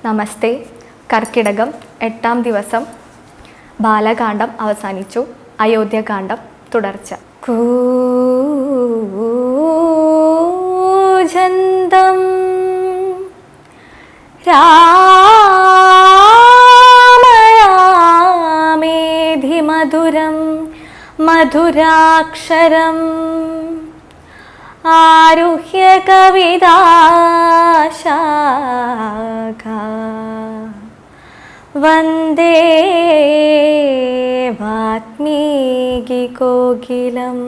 നമസ്തേ. കർക്കിടകം 8-ാം ദിവസം ബാലകാന്ഡം അവസാനിച്ചു. അയോധ്യകാന്ഡം തുടർച്ച. കൂജന്തം രാമേധി മധുരം മധുരാക്ഷരം ആരുഹ്യ കവിതാശാഖാ വന്ദേ വാത്മീകി കോകിലം.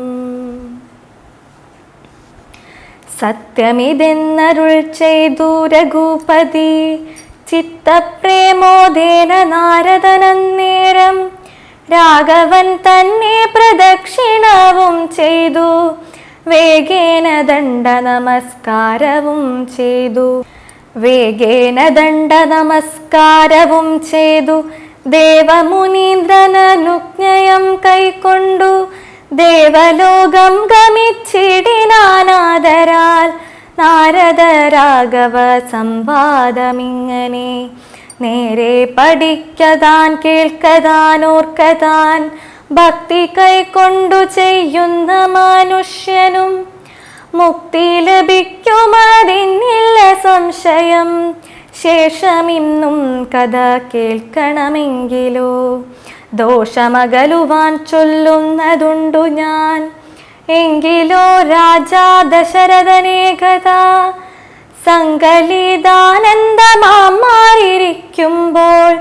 സത്യമിതെന്നരുൾ ചെയ്തു രഘുപതി ചിത്തപ്രേമോദേന നാരദനന്നേരം രാഘവൻ തന്നെ പ്രദക്ഷിണവും ചെയ്തു വേഗേന ദണ്ഡ നമസ്കാരവും ചെയ്തു ദേവമുനീന്ദ്രനനുജ്ഞയം കൈക്കൊണ്ടു ദേവലോകം ഗമിച്ചിടിനാനാദരാൽ. നാരദ രാഘവ സംവാദമിങ്ങനെ നേരെ പഠിക്കതാൻ കേൾക്കതാൻ ഓർക്കതാൻ ഭക്തി കൈക്കൊണ്ടു ചെയ്യുന്ന മനുഷ്യനും മുക്തി ലഭിക്കുമതിന്നില്ല സംശയം. ശേഷമിന്നും കഥ കേൾക്കണമെങ്കിലോ ദോഷമകലുവാൻ ചൊല്ലുന്നതുണ്ടു ഞാൻ. എങ്കിലോ രാജാ ദശരഥനേ കഥ സങ്കലിതാനന്ദമാം മാറിയിരിക്കുമ്പോൾ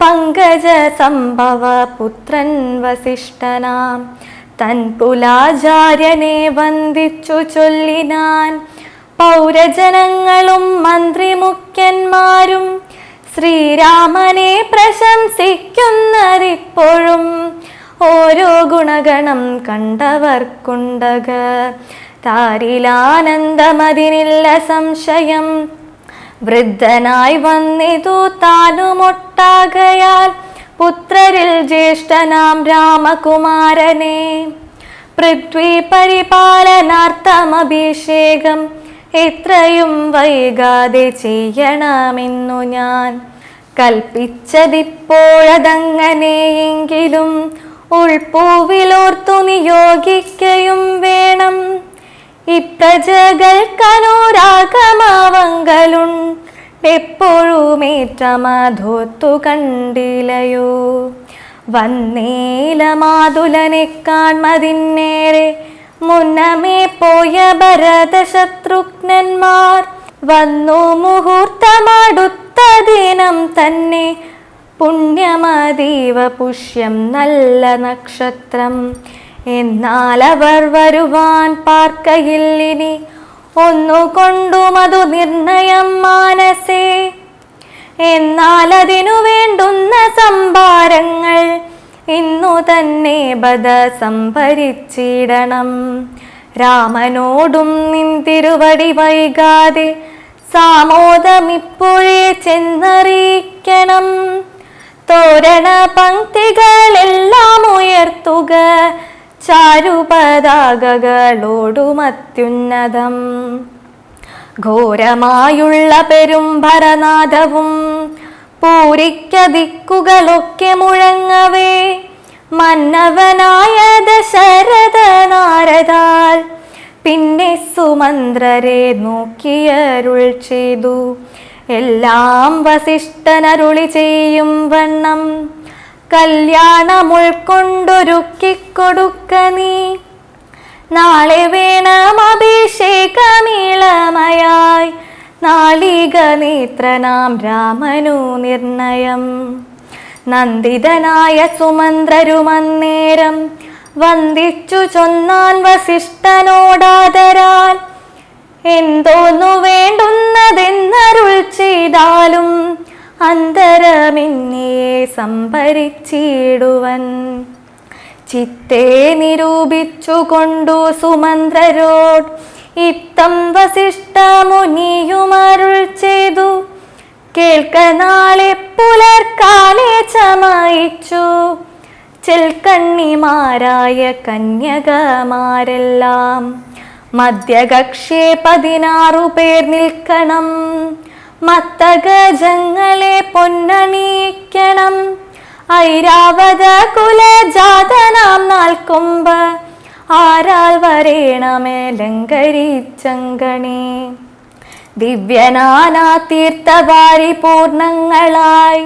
പങ്കജ സംഭവ പുത്രൻ വസിഷ്ഠനാം തൻ കുലാചാര്യനെ വന്ദിച്ചു ചൊല്ലിനാൻ. പൗരജനങ്ങളും മന്ത്രിമുഖ്യന്മാരും ശ്രീരാമനെ പ്രശംസിക്കുന്നതിപ്പോഴും ഓരോ ഗുണഗണം കണ്ടവർക്കുണ്ടക താരിലാനന്ദമതിനില്ല സംശയം. വൃദ്ധനായി വന്നിതു താനുമൊട്ടാകയാൽ പുത്രരിൽ ജ്യേഷ്ഠനാം രാമകുമാരനെ പൃഥ്വി പരിപാലനാർത്ഥമഭിഷേകം എത്രയും വൈകാതെ ചെയ്യണമെന്നു ഞാൻ കൽപ്പിച്ചതിപ്പോഴതങ്ങനെയെങ്കിലും ഉൾപ്പൂവിലോർത്തു നിയോഗിക്കയും വേണം. ഇപ്രജകൾക്കനുരാഗമാവങ്കലുണ്ടെപ്പോഴുമേറ്റമധോത്തു കണ്ടിലയോ. വന്നേല മാതുലനെ കാൺമതിന്നേറെ മുന്നമേ പോയ ഭരത ശത്രുഘ്നന്മാർ വന്നു മുഹൂർത്തമടുത്ത ദിനം തന്നെ പുണ്യമതീവ പുഷ്യം നല്ല നക്ഷത്രം. എന്നാൽ അവർ വരുവാൻ പാർക്കയില്ലിനി ഒന്നുകൊണ്ടും അതു നിർണയം മാനസേ. എന്നാൽ അതിനു വേണ്ടുന്ന സംഭാരങ്ങൾ ഇന്നു തന്നെ ബദ സംഭരിച്ചിടണം. രാമനോടും നിൻ തിരുവടി വൈകാതെ സാമോദമിപ്പോഴേ ചെന്നറിയിക്കണം. തോരണ പങ്ക്തികളെല്ലാം ഉയർത്തുക ചാരുപതാകകളോടുമത്യുന്നതം. ഘോരമായുള്ള പെരുംഭരനാദവും പൂരിക്ക ദിക്കുകളൊക്കെ മുഴങ്ങവേ മന്നവനായ ദശരഥ നാരദാൽ പിന്നെ സുമന്ത്രരെ നോക്കിയരുൾ ചെയ്തു. എല്ലാം വസിഷ്ഠനരുളി ചെയ്യും വണ്ണം കല്യാണമുൾക്കൊണ്ടൊരുക്കിക്കൊടുക്ക നീ. നാളെ വേണം അഭിഷേകമീളമയായി നാളിക നേത്രനാം രാമനു നിർണയം. നന്ദിതനായ സുമന്ത്രരുമന്നേരം വന്ദിച്ചു ചൊന്നാൻ വസിഷ്ഠനോടാദരാൽ. എന്തോന്നു വേണ്ടുന്നതെന്നരുൾ ചെയ്താലും അന്തരമിന്നേ സംഭരിച്ചിടുവൻ. ചിത്തെ നിരൂപിച്ചു കൊണ്ടു സുമന്ത്രരോട് ഇത്തം വസിഷ്ഠ മുനിയുമരുൾ ചെയ്തു. കേൾക്ക നാളെ പുലർക്കാലെ ചമയിച്ചു ചെൽക്കണ്ണിമാരായ കന്യകമാരെല്ലാം മധ്യകക്ഷേ 16 പേർ നിൽക്കണം. മത്തഗജങ്ങളെ പൊന്നണിയിക്കണം. ഐരാവത കുലജാതനാം നാൽക്കൊമ്പ് ആരാൽ വരേണമേലങ്കരിച്ചങ്കണേ. ദിവ്യനാനാ തീർത്ഥവാരി പൂർണ്ണങ്ങളായി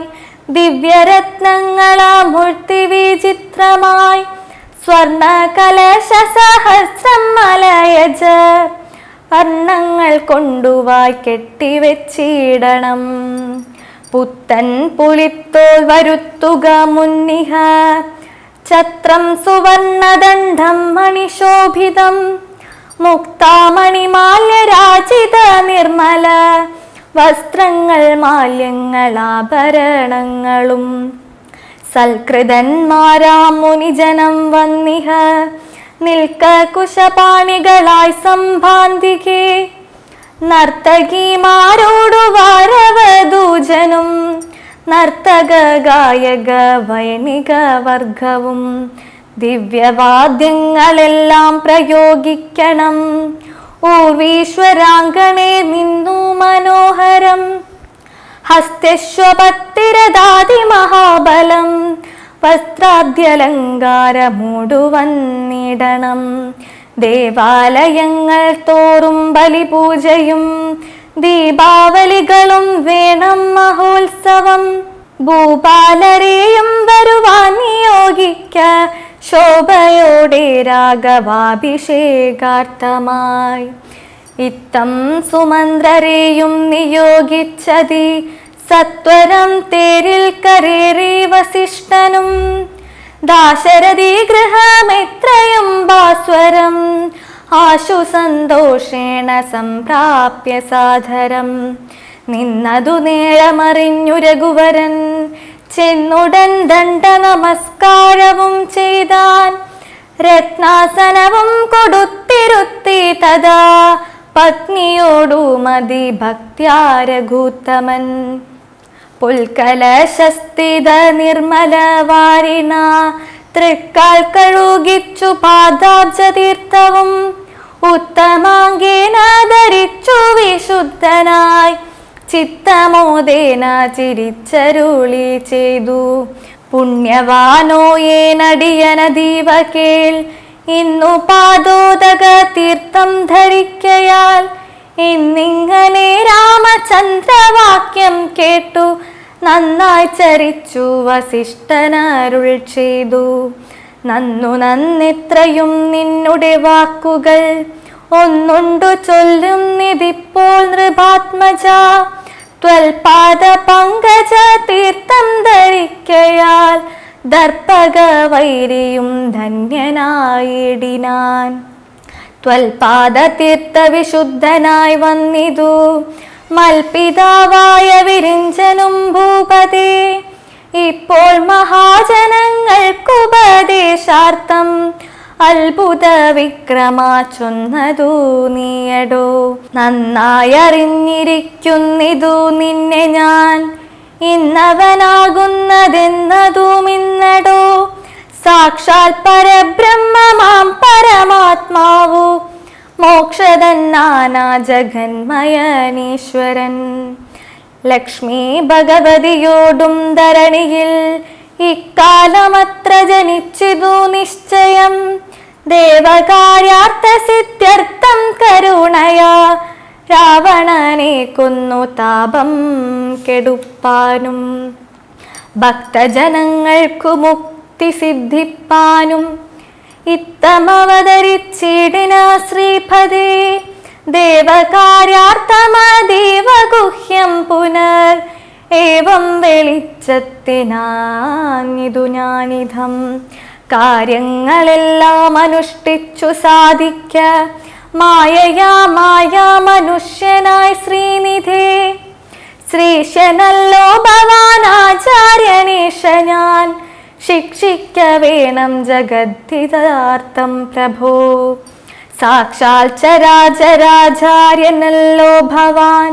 ദിവ്യരത്നങ്ങളാ മൂർത്തി വിചിത്രമായി സ്വർണ കലശ സഹസ്രം മലയജ വർണ്ണങ്ങൾ കൊണ്ടുവായി കെട്ടിവെച്ചിടണം. പുത്തൻ പുലിത്തോൽ വരുത്തുക മുന്നിഹ ഛത്രം സുവർണദണ്ഡം മണിശോഭിതം മുക്താമണിമാല്യരാജിത നിർമ്മല വസ്ത്രങ്ങൾ മാല്യങ്ങളാഭരണങ്ങളും സൽകൃതന്മാരാം മുനിജനം വന്നിഹ നിൽക്ക കുശപാണികളായി സംഭാന്തികെ നർത്തകിമാരോടു വാരവധൂജനും നർത്തക ഗായക വൈണിക വർഗവും ദിവ്യവാദ്യങ്ങളെല്ലാം പ്രയോഗിക്കണം. ഊർവീശ്വരാങ്കണേ നിന്നു മനോഹരം ഹസ്തശ്വപത്തിരദാതി മഹാബലം വസ്ത്രാദ്യലങ്കാരമൂടുവന്നിടണം. ദേവാലയങ്ങൾ തോറും ബലിപൂജയും ദീപാവലികളും വേണം മഹോത്സവം. ഭൂപാലരെയും വരുവാൻ നിയോഗിക്ക ശോഭയോടെ രാഘവാഭിഷേകാർത്ഥമായി. ഇത്തം സുമന്ത്രരെയും നിയോഗിച്ചതി സത്വരം തേരിൽ കരേറി വസിഷ്ഠനും ദാശരഥി ഗൃഹമെത്രയും ഭാസ്വരം ആശു സന്തോഷേണ സംപ്രാപ്യ സാദരം. നിന്നതു നേരമറിഞ്ഞു രഘുവരൻ ചെന്നുടൻ ദണ്ഡ നമസ്കാരവും ചെയ്താൻ. രത്നാസനവും കൊടുത്തിരുത്തി തഥാ പത്നിയോടു മതി ഭക്ത്യാ രഘുത്തമൻ. പുൽക്കലശസ്ഥിത നിർമ്മല വാരിണ തൃക്കാൽ കഴുകിച്ചു പാദാബ്ജതീർത്ഥവും ഉത്തമാംഗേന ധരിച്ചു വിശുദ്ധനായി ചിത്തമോദേന ചിരിച്ചരുളി ചെയ്തു. പുണ്യവാനോയേനടിയനദീവ കേൾ ഇന്നു പാദോദക തീർത്ഥം ധരിക്കയാൽ. ഇന്നിങ്ങനെ രാമചന്ദ്രവാക്യം കേട്ടു നന്നായി ചരിച്ചു വസിഷ്ഠനരുൾ ചെയ്തു. നന്നു നന്നിത്രയും നിന്നുടെ വാക്കുകൾ ഒന്നുണ്ടു ചൊല്ലും നിതിപ്പോൾ നൃപാത്മജ. ത്വൽപാദ പങ്കജ തീർത്ഥം ധരിക്കയാൽ ദർപ്പക വൈരിയും ധന്യനായിടിനാൻ. ത്വൽപാദ തീർത്ഥ വിശുദ്ധനായി വന്നിതു മൽപിതാവായ വിരിഞ്ചനും ഭൂപതേ. ഇപ്പോൾ മഹാജനങ്ങൾക്കുപദേശാർത്ഥം അത്ഭുത വിക്രമ ചൊന്നതു നീയടോ. നന്നായറിഞ്ഞിരിക്കുന്നിതു നിന്നെ ഞാൻ ഇന്നവനാകുന്നതെന്നതുമിന്നടോ. സാക്ഷാൽ പരബ്രഹ്മമാം പരമാത്മാവു മോക്ഷതന്നാനാ ജഗന്മയനീശ്വരൻ. ലക്ഷ്മി ഭഗവതിയോടും ധരണിയിൽ ഇക്കാലമത്ര ജനിച്ചിതു നിശ്ചയം. ദേവകാര്യാർത്ഥ സിദ്ധ്യർത്ഥം കരുണയാ രാവണനെ കൊന്നു താപം കെടുപ്പാനും ഭക്തജനങ്ങൾക്കു മുക്തി സിദ്ധിപ്പാനും ഇത്തമവതരിച്ചിടിന ശ്രീപദേ. ദേവകാര്യാർത്ഥമതീവ ഗുഹ്യം പുനർ ഏവം വെളിച്ചത്തിനാനിതു ഞാനിധം. കാര്യങ്ങളെല്ലാം അനുഷ്ഠിച്ചു സാധിക്ക മായയാ മായാ മനുഷ്യനായി ശ്രീനിധേ. ശ്രീശനല്ലോ ഭവാൻ ആചാര്യനീശ ഞാൻ ശിക്ഷിക്ക വേണം ജഗദ്ധിതാർത്ഥം പ്രഭോ. സാക്ഷാൽ ചരാചരാചാര്യനല്ലോ ഭവാൻ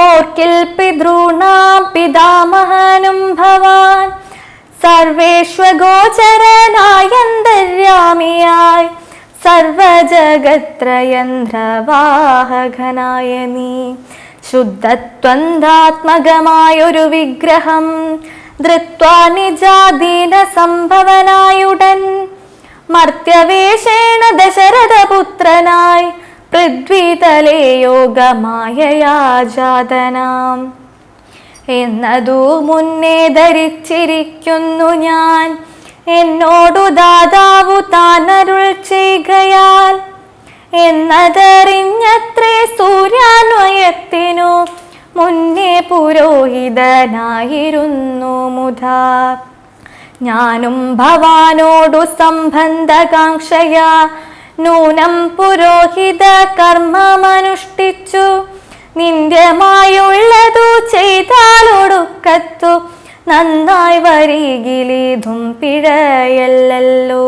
ഓർക്കിൽ പിതൃണാം പിതാമഹനും ഭവാൻ. സർവേഷ്വഗോചരനായന്തര്യാമിയായി സർവജഗത്രയന്ത്രവാഹകനായ നീ ശുദ്ധത്വന്താത്മകമായൊരു വിഗ്രഹം ധൃത്വാ നിജാധീന സംഭവനായുടൻ മർത്യവേഷേണ ദശരഥപുത്രനായി പൃഥ്വിതലേ യോഗമായയാ ജാതനാം എന്നതു മുന്നേ ധരിച്ചിരിക്കുന്നു ഞാൻ എന്നോടു ദാതാവു താനരുൾ ചെയ്കയാൽ എന്നതറിഞ്ഞത്രേ സൂര്യാന്വയത്തിനു മുന്നേ പുരോഹിതനായിരുന്നു മുധാ ഞാനും ഭവാനോടു സംബന്ധകാംക്ഷയാ നൂനം പുരോഹിത കർമ്മമനുഷ്ഠിച്ചു നിന്ദ്യമായുള്ളതു ചെയ്താലൊടുക്കത്തു നന്നായി വരികിലിതും പിഴയല്ലോ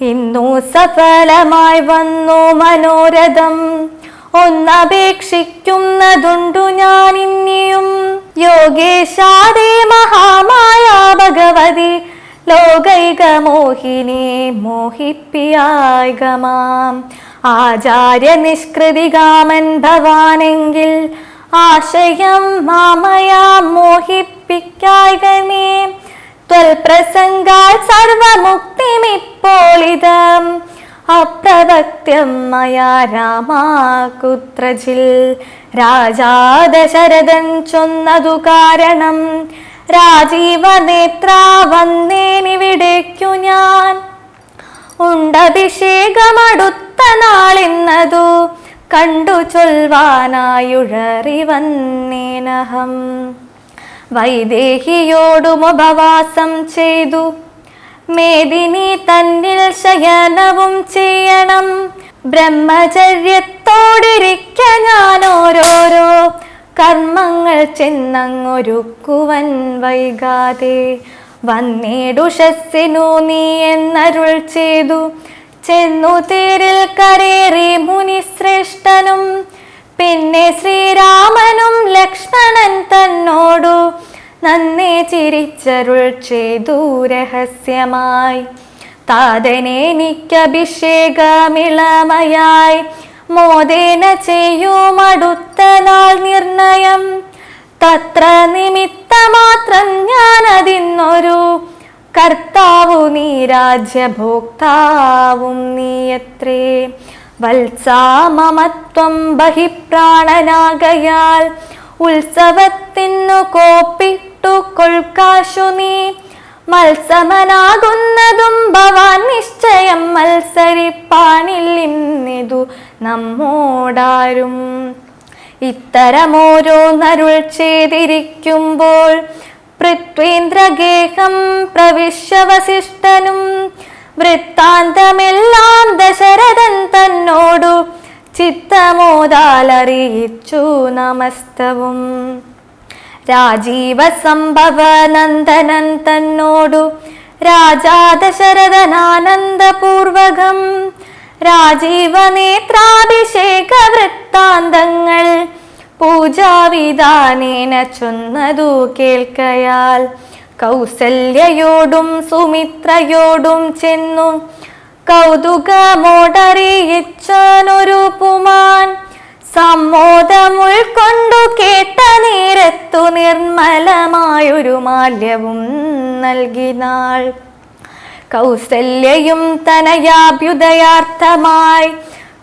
ഇന്നു സഫലമായി വന്നു മനോരഥം ഒന്നപേക്ഷിക്കുന്നതുണ്ടു ഞാൻ ഇനിയും യോഗേശാദേ മഹാമായ ഭഗവതി ലോകൈക മോഹിനി മോഹിപ്പിയായികമാം ആചാര്യ നിഷ്കൃതികാമൻ ഭവാനെങ്കിൽ ആശയം മാമയാ മോഹിപ്പിക്കായികമേ ത്വൽപ്രസംഗാൽ സർവമുക്തിമിപ്പോളിതം അപ്രവക്ത്യം മയാ രാമാകുത്രജിൽ രാജാ ദശരഥൻ ചൊന്നതു കാരണം രാജീവനേത്ര വന്നേനിവിടേക്കു ഞാൻ ഉണ്ടഭിഷേകമടുത്ത നാളിന്നതു കണ്ടു ചൊൽവാനായുഴറി വന്നേനഹം വൈദേഹിയോടുമുപവാസം ചെയ്തു മേദിനി തന്നിൽ ശയനവും ചെയ്യണം ബ്രഹ്മചര്യത്തോടിരിക്ക ഞാൻ ഓരോരോ കർമ്മങ്ങൾ ചെന്നങ്ങൊരുക്കുവൻ വൈകാതെ വന്നേടുഷസ്സിനു നീ എന്നരുൾ ചെയ്തു ചെന്നു തേരിൽ കരേറി മുനിശ്രേഷ്ഠനും പിന്നെ ശ്രീരാമനും ലക്ഷ്മണൻ തന്നോടു നന്നേ ചിരിച്ചരുൾ ചെയ്തു രഹസ്യമായി താതനെനിക്കഭിഷേകമിളമയായി മോദേന ചെയ്യുമടുത്ത നാൾ നിർണയം തത്ര നിമിത്തമാത്രം ഞാനതിന്നൊരു കർത്താവു നീ രാജ്യഭോക്താവും നീയത്രേ വത്സാമമത്വം ബഹിപ്രാണനാകയാൽ ഉത്സവത്തിനു കോപ്പിട്ടു കൊൾക്കാശു നീ മത്സമനാകുന്നതും ഭവാൻ നിശ്ചയം മത്സരിപ്പാനില്ലിന്നിതു നമ്മോടാരും ഇത്തരമോരോന്നരുൾ ചെയ്തിരിക്കുമ്പോൾ പൃഥ്വീന്ദ്രഗേഹം പ്രവിശ്യ വസിഷ്ഠനും വൃത്താന്തമെല്ലാം ദശരഥൻ തന്നോടു ചിത്തമോദാലറിയിച്ചു നമസ്തവും രാജീവ സംഭവ നന്ദനൻ തന്നോടു രാജാ ദശരഥനാനന്ദപൂർവകം രാജീവനേത്രാഭിഷേക വൃത്താന്തങ്ങൾ പൂജാവിധാനേന ചൊന്നതു കേൾക്കയാൽ കൗസല്യയോടും സുമിത്രയോടും ചെന്നു കൗതുകമോടറിയിച്ചൊരു പുമാൻ സമ്മോദമുൾക്കൊണ്ടു കേട്ട നേരത്തു നിർമ്മലമായൊരു മാല്യവും നൽകിനാൾ കൗസല്യയും തനയാഭ്യുദയാർത്ഥമായി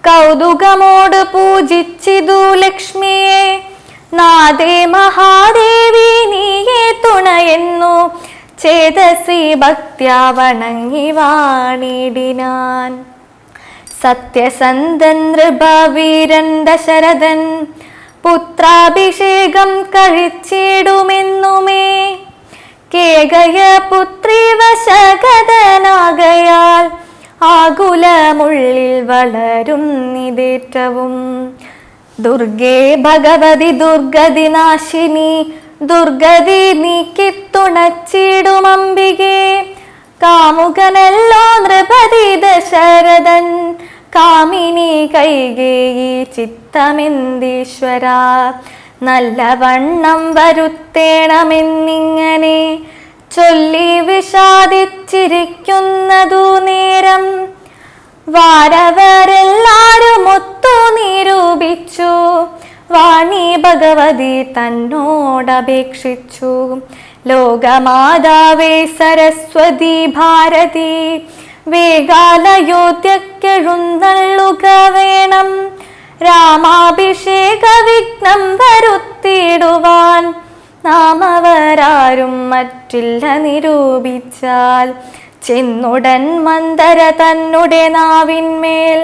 കൗതുകമോട് പൂജിച്ചിതു ലക്ഷ്മിയെ നാദേ മഹാദേവി നീയേ തുണയെന്നു ചേതസി ഭക്ത്യാ വണങ്ങി വാണിടിനാൻ സത്യസന്ധൻ നൃപവീരൻ ദശരഥൻ പുത്രാഭിഷേകം കഴിച്ചിടുമെന്നുമേ കേകയ പുത്രി വശഗതനാകയാൽ ആകുലമുള്ളിൽ വളരുന്നിതേറ്റവും ദുർഗേ ഭഗവതി ദുർഗതിനാശിനി ദുർഗതി നീക്കിത്തുണച്ചിടുമംബികേ കാമുകനല്ലോ നൃപതി ദശരഥൻ കാമിനി കൈകേയി ചിത്തമെന്തീശ്വര നല്ലവണ്ണം വരുത്തേണമെന്നിങ്ങനെ ചൊല്ലി വിഷാദിച്ചിരിക്കുന്നതു നേരം വാരവരെല്ലാരും ഒത്തു നിരൂപിച്ചു വാണി ഭഗവതി തന്നോടപേക്ഷിച്ചു. ലോകമാതാവേ സരസ്വതി ഭാരതി, വേഗാലയോധ്യക്കെഴുന്നള്ളുക വേണം. രാമാഭിഷേക വിഘ്നം വരുത്തിയിടുവാൻ നാമവരാരും മറ്റില്ല നിരൂപിച്ചാൽ. ചെന്നുടൻ മന്ദര തന്നുടെ നാവിന്മേൽ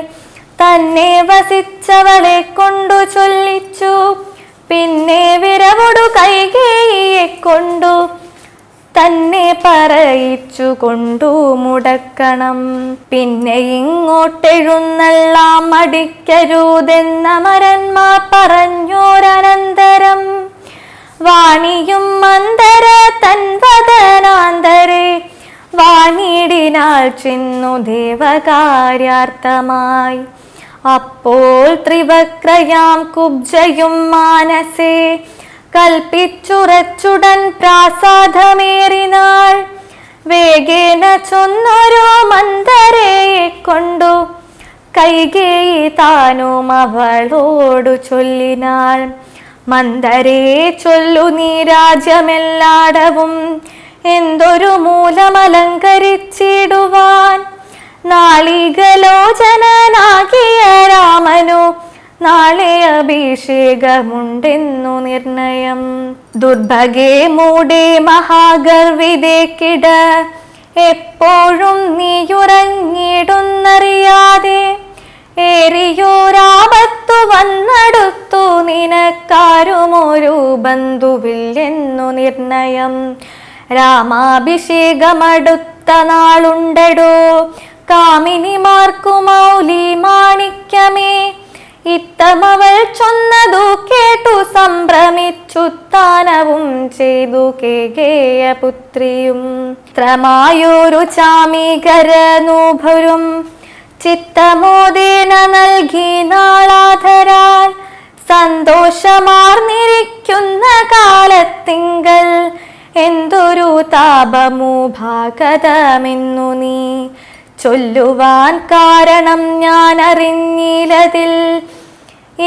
തന്നെ വസിച്ചവളെ കൊണ്ടു ചൊല്ലിച്ചു. പിന്നെ വിരവൊടു കൈകേയിയെ കൊണ്ടു തന്നെ പറയിച്ചു കൊണ്ടു മുടക്കണം. പിന്നെ ഇങ്ങോട്ടെഴുന്നള്ളാം മടിക്കരുതെന്ന മരന്മാർ പറഞ്ഞോരനന്തരം. വാണിയും മന്ദര തൻവദനാന്തരെ വാണിടിനാൾ ചെന്നു ദേവകാര്യാർത്ഥമായി. അപ്പോൾ ത്രിവക്രയാം കുബ്ജയും മാനസേ കൽപ്പിച്ചുറച്ചുടൻ പ്രാസാദമേറിനാൾ. വേഗേന ചൊന്നൊരു മന്ദരയെ കൊണ്ടു കൈകേയി താനും അവളോടു ചൊല്ലിനാൾ. മന്ദരേ ചൊല്ലു നീ രാജ്യമെല്ലാടവും എന്തൊരു മൂലമലങ്കരിച്ചിടുവാൻ. നാളികലോചനാകിയ രാമനു നാളെ അഭിഷേകമുണ്ടെന്നു നിർണയം. ദുർഭഗേ മൂടേ മഹാഗർവിതേ കിട, എപ്പോഴും നീയുറങ്ങിടുന്നറിയാതെ. ഏറിയോരാപത്തു വന്നടുത്തു നിനക്കാരുമൊരു ബന്ധുവില്ലെന്നു നിർണയം. രാമാഭിഷേകമടുത്ത നാളുണ്ടടോ കാമിനിമാർക്കു മൗലി മാണിക്യമേ. ഇത്തമവൾ ചൊന്നതു കേട്ടു സംഭ്രമിച്ചു താനവും ചെയ്തു കേകേയപുത്രിയും. ത്രമായൊരു ചാമീകരനൂഭരും ചിത്തമോദേന നൽകി നാളാധരാൽ. സന്തോഷമാർന്നിരിക്കുന്ന കാലത്തിങ്കൽ എന്തൊരു താപമു ഭാഗതമെന്നു നീ ചൊല്ലുവാൻ കാരണം ഞാൻ അറിഞ്ഞില്ലതിൽ.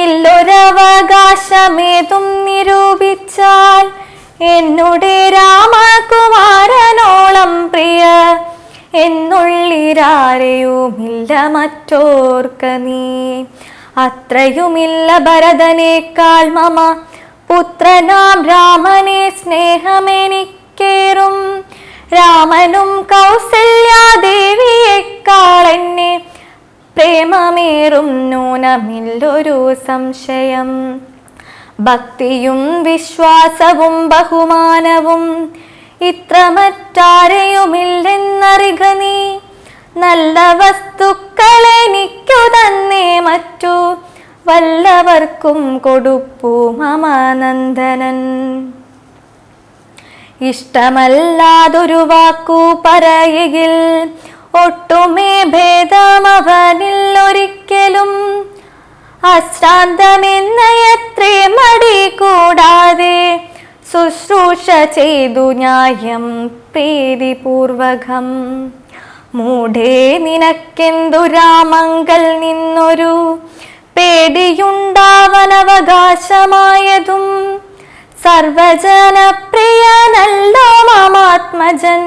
ഇല്ലൊരവകാശമേതും നിരൂപിച്ചാൽ എന്നുടെ രാമകുമാരനോളം പ്രിയ എന്നുള്ളിരാരെയുമില്ല മറ്റോർക്ക നീ. അത്രയുമില്ല ഭരതനേക്കാൾ മമ പുത്രനാം രാമനെ സ്നേഹമെനിക്കേറും. രാമനും കൗസല്യാദേവിയേക്കാൾ എന്നെ പ്രേമമേറും നൂനമില്ലൊരു സംശയം. ഭക്തിയും വിശ്വാസവും ബഹുമാനവും ഇത്ര മറ്റാരെയുമില്ലെന്നറിക നീ. നല്ല വസ്തുക്കളെനിക്കു തന്നെ മറ്റു വല്ലവർക്കും കൊടുപ്പു മമ നന്ദനൻ. ഇഷ്ടമല്ലാതൊരു വാക്കു പറയെങ്കിൽ ഒട്ടുമേ ഭേദമവനിൽ ഒരിക്കലും. അശ്രാന്തമെന്നയത്രേ മടി കൂടാതെ ശുശ്രൂഷ ചെയ്തു ന്യായം പ്രീതിപൂർവകം. മൂഢേ നിനക്കെന്തു രാമങ്കൽ നിന്നൊരു പേടിയുണ്ടാവനവകാശമായതും. സർവജനപ്രിയനല്ലോ മമാത്മജൻ,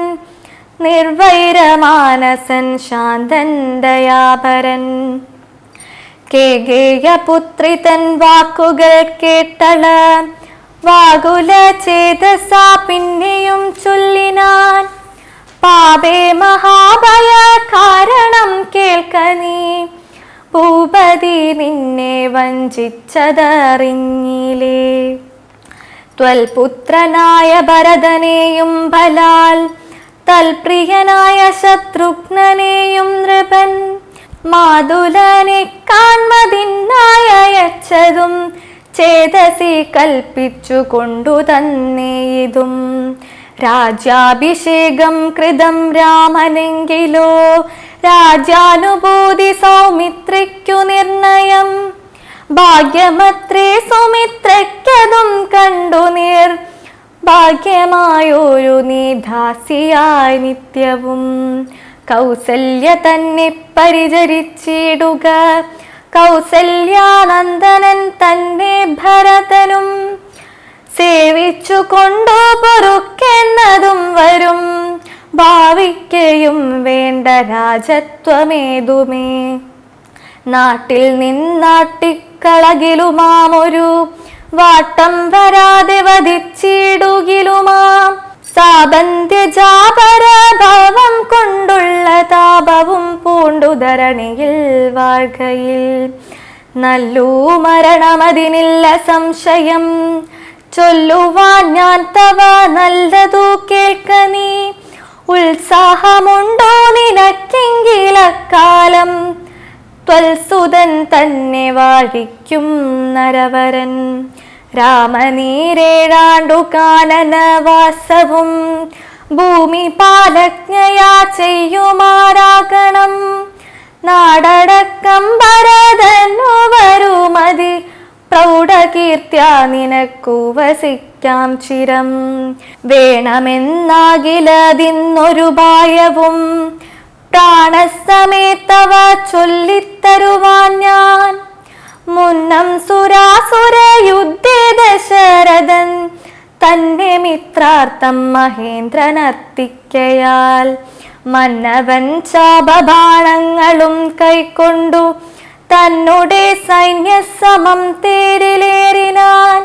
നിർവൈരമാനസൻ ശാന്തൻ ദയാപരൻ. കേകേയപുത്രി തൻ വാക്കുകൾ കേട്ടള വാകുല ചേതസാ പിന്നെയും ചൊല്ലിനാൻ. പാപേ മഹാഭയ കാരണം കേൾക്ക നീ, ഭൂപതി നിന്നെ വഞ്ചിച്ചതറിഞ്ഞിലേ. ത്വൽപുത്രനായ ഭരതനെയും ബലാൽ തൽപ്രിയനായ ശത്രുഘ്നനെയും നൃപൻ മാതുലനെ കാൺമതിനായച്ചതും ചേതസി കൽപ്പിച്ചു കൊണ്ടു തന്നെ ഇതും. രാജ്യാഭിഷേകം കൃതം രാമനെങ്കിലോ രാജ്യാനുഭൂതി സൗമിത്രയ്ക്കു നിർണയം. ഭാഗ്യമത്രേ സുമിത്രയ്ക്കതും കണ്ടു ഭാഗ്യമായൊരു നീ ദാസിയായി നിത്യവും. കൗസല്യ തന്നെ പരിചരിച്ചിടുക കൗസല്യാനന്ദനൻ തന്നെ ഭരതനും സേവിച്ചു കൊണ്ടു പൊറുക്കെന്നതും വരും. ഭാവിക്കയും വേണ്ട രാജത്വമേതുമേ. നാട്ടിൽ നിന്നാട്ടിക്കളകിലുമാമൊരു വാട്ടം വരാതെ വധിച്ചിടുകിലുമാം. സാബന്ധ്യജാപരഭാവം കൊണ്ടുള്ള താപവും പൂണ്ടുധരണിയിൽ വാഴ്കയിൽ നല്ലൂ മരണമതിനില്ല സംശയം. ചൊല്ലുവാൻ ഞാൻ തവ നല്ലതു കേൾക്ക നീ. ഉത്സാഹമുണ്ടോ നിനക്കെങ്കിലക്കാലം ത്വൽസുതൻ തന്നെ വാഴിക്കും നരവരൻ. രാമനീരേഴാണ്ടു കാനനവാസവും ഭൂമി പാലജ്ഞയാ ചെയ്യുമാരാകണം. നാടടക്കം ഭരതനു വരുമതി പ്രൗഢകീർത്തിയാ നിനക്കു വസിക്കാം ചിരം. വേണമെന്നാകിലതിന്നൊരു ഭായവും പ്രാണസമേതവ ചൊല്ലിത്തരുവാൻ ഞാൻ. മുന്നം സുരാസുര യുദ്ധേ ദശരഥൻ തന്നെ മിത്രാർത്ഥം മഹേന്ദ്രനർത്തിക്കയാൽ മന്നവൻ ശാപബാണങ്ങളും കൈക്കൊണ്ടു തന്നുടെ സൈന്യസമം തേരിലേറിനാൻ.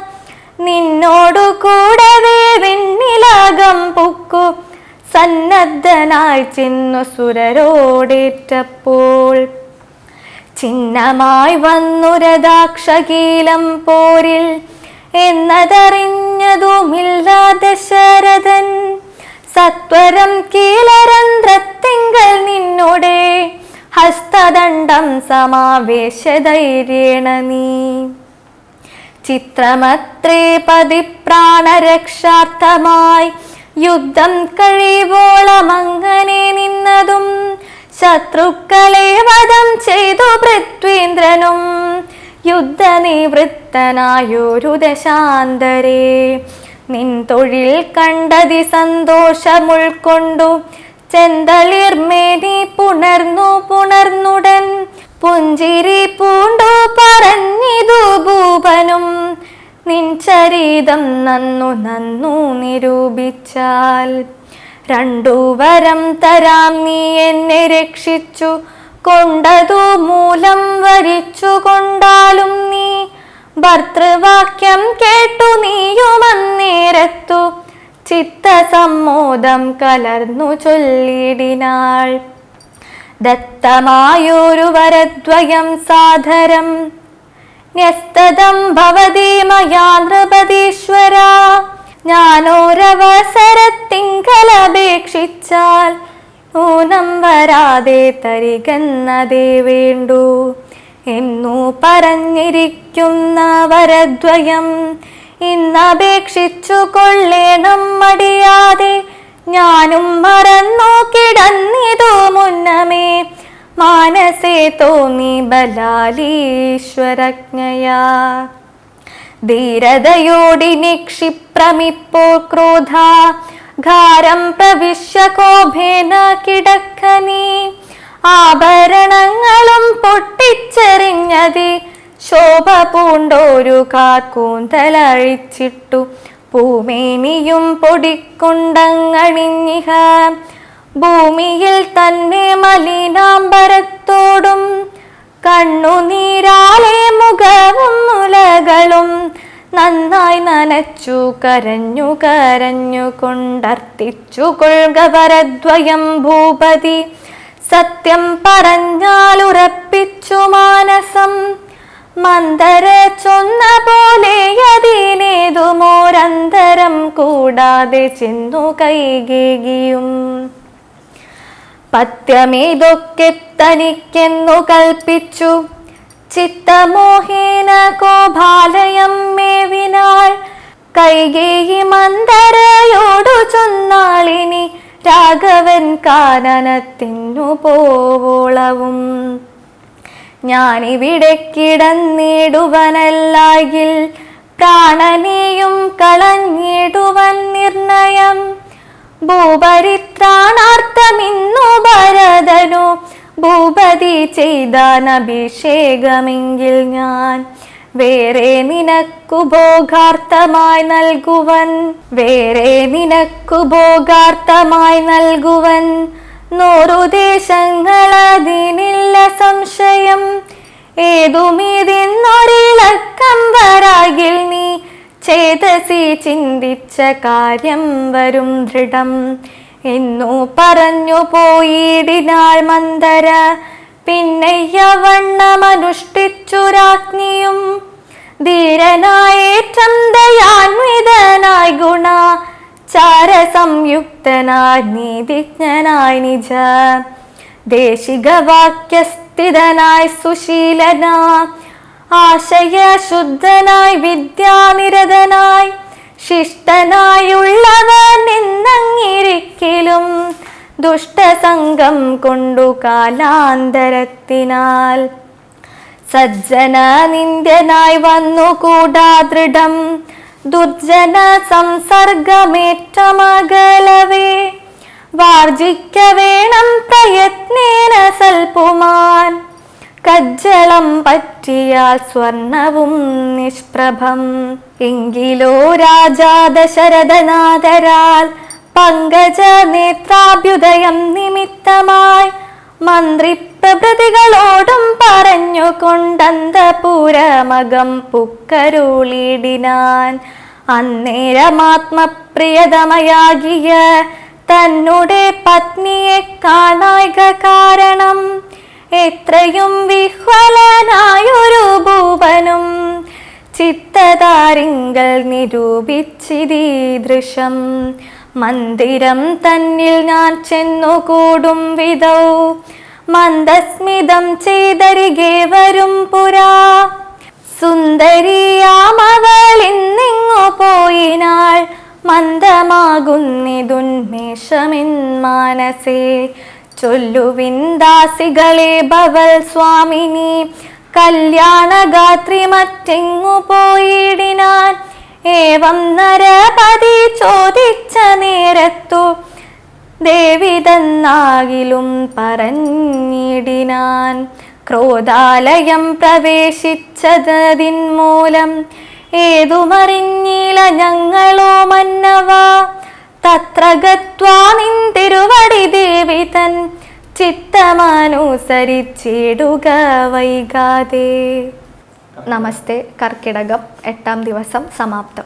നിന്നോടു കൂടവേ വിണ്ണിലാകം പൊക്കു സന്നദ്ധനായി ചെന്നു സുരരോടേറ്റപ്പോൾ. ചിഹ്നമായി വന്നു രഥാക്ഷകീലം പോരിൽ എന്നതറിഞ്ഞതുമില്ല ദശരഥൻ. സത്വരം കീലരന്ധ്രത്തിങ്കൽ നിന്നുടെ ഹസ്തദണ്ഡം സമാവേശധൈര്യേണ നീ. ചിത്രമത്രേ പതിപ്രാണരക്ഷാർത്ഥമായി യുദ്ധം കഴിവോളമങ്ങനെ നിന്നതും. ശത്രുക്കളെ വധം ചെയ്തു പൃഥ്വീന്ദ്രനും യുദ്ധനിവൃത്തനായൊരു ദശാന്തരേ. നിൻ തൊഴിൽ കണ്ടതി സന്തോഷമുൾക്കൊണ്ടു ചെന്തളിർമേനി പുണർന്നുടൻ പുഞ്ചിരി പൂണ്ടു പറഞ്ഞിതു ഭൂപനും. നിൻ ചരിതം നന്നു നിരൂപിച്ചാൽ രണ്ടു വരം തരാം നീ എന്നെ രക്ഷിച്ചു കൊണ്ടതു മൂലം വരിച്ചു കൊണ്ടാലും നീ. ഭർതൃവാക്യം കേട്ടു നീയുമന്നേരത്തു ചിത്തസമ്മോദം കലർന്നു ചൊല്ലിടിനാൾ. ദത്തമായൊരു വരദ്വയം സാദരം ന്യസ്തതം ഭവതി മയാ നൃപതീശ്വര. ഞാനോരവസരത്തിങ്കലപേക്ഷിച്ചാൽ ഊനം വരാതെ തരികെന്നതേ വേണ്ടു എന്നു പറഞ്ഞിരിക്കുന്ന വരദ്വയം ഇന്നപേക്ഷിച്ചു കൊള്ളേണം മടിയാതെ. ഞാനും മറന്നു കിടന്നിതു മുന്നമേ മാനസേ തോന്നി ബലാലീശ്വരജ്ഞയാ. ധീരതയോടിനി ക്ഷിപ്രമിപ്പോൾ ക്രോധാഘാരം പ്രവിശ്യ കോപേന കിടക്ക നീ. ആഭരണങ്ങളും പൊട്ടിച്ചെറിഞ്ഞതി ശോഭ പൂണ്ടോരു കാർക്കൂന്തലഴിച്ചിട്ടു പൂമേനിയും പൊടിക്കൊണ്ടങ്ങണിഞ്ഞിഹ. ഭൂമിയിൽ തന്നെ മലിനാംബരത്തോടും കണ്ണുനീരാലെ മുഖവും മുലകളും നന്നായി നനച്ചു കരഞ്ഞു കൊണ്ടർത്തിച്ചു കൊള്ളുക വരദ്വയം ഭൂപതി. സത്യം പറഞ്ഞാലുറപ്പിച്ചു മാനസം മന്ദര ചൊന്ന പോലെ അതിനേതുമോരന്തരം കൂടാതെ ചെന്നു കൈകേകിയും. പത്യമേതൊക്കെ തനിക്കെന്നു കൽപ്പിച്ചു ചിത്തമോഹേന കോപാലയം മേവിനാൾ. കൈകേയി മന്ദരയോടു ചൊന്നാളിനി രാഘവൻ കാനനത്തിനു പോവോളവും. ഞാനിവിടെ കിടന്നിടുവനല്ലായിൽ പ്രാണനെയും കളഞ്ഞിടുവൻ നിർണയം. ഭൂപരിത്രാണാർത്ഥമിന്നു ഭരതനു ഭൂപതി ചെയ്താൻ അഭിഷേകമെങ്കിൽ ഞാൻ വേറെ നിനക്കു ഭോഗാർത്ഥമായി നൽകുവൻ 100 ദേശങ്ങളതിനില്ല സംശയം ഏതുമിതിന്നൊരിളക്കം വരാകിൽ നീ ചേതസി ചിന്തിച്ച കാര്യം വരും ദൃഢം എന്നു പറഞ്ഞു പോയിടിനാൾ മന്ദര പിന്നെയവണ്ണമനുഷ്ഠിച്ചു രാജ്ഞിയും ധീരനായേറ്റം ദയാന്വിതനായി ചാരസംയുക്തനായി നീതിജ്ഞനായി നിജ ദേശികവാക്യസ്ഥിതനായി സുശീലനാ ആശയശുദ്ധനായി വിദ്യാനിരതനായി ശിഷ്ടനായുള്ളവൻ നിന്നങ്ങിരിക്കലും ദുഷ്ടസംഗം കൊണ്ടു കാലാന്തരത്തിനാൽ സജ്ജന നിന്ദ്യനായി വന്നുകൂടാ ദൃഢം ദുർജന സംസർഗമേറ്റമകലവേ വാർജിക്ക വേണം പ്രയത്നേന സൽപുമാൻ കജ്ജളം പറ്റിയാൽ സ്വർണവും നിഷ്പ്രഭം എങ്കിലോ രാജാ ദശരഥനാദരാൽ പങ്കജ നേത്രാഭ്യുദയം നിമിത്തമായി മന്ത്രിപ്രഭൃതികളോടും പറഞ്ഞുകൊണ്ടന്തപുരമകം പുക്കരുളിടിനാൻ അന്നേരമാത്മപ്രിയതമയാകിയ തന്നുടെ പത്നിയെ കാണായിക കാരണം എത്രയും വിഹ്വലനായൊരു ഭൂപനും ചിത്തതാരിങ്കൽ നിരൂപിച്ചിതീദൃശം മന്ദിരം തന്നിൽ ഞാൻ ചെന്നുകൂടും വിധൗ മന്ദസ്മിതം ചെയ്തരികെ വരും പുരാ സുന്ദരിയാമവളിന്നിങ്ങു പോയിനാൾ മന്ദമാകുന്നിതുന്മേഷമിൻ മാനസേ ചൊല്ലുവിൻ ദാസികളെ ഭവൽ സ്വാമിനി കല്യാണഗാത്രി മറ്റെങ്ങു പോയിടിനാൻ ഏവം നരപതി ചോദിച്ച നേരത്തു ദേവി തന്നാകിലും പറഞ്ഞിടിനാൻ ക്രോധാലയം പ്രവേശിച്ചതിന്മൂലം ഏതുമറിഞ്ഞില്ല ഞങ്ങളോ മന്നവ തത്ര ഗത്വാ നിൻ തിരുവടി ദേവി തൻ ചിത്തമനുസരിച്ചിടുക വൈകാതെ. നമസ്തേ. കർക്കിടകം 8-ാം ദിവസം സമാപ്തം.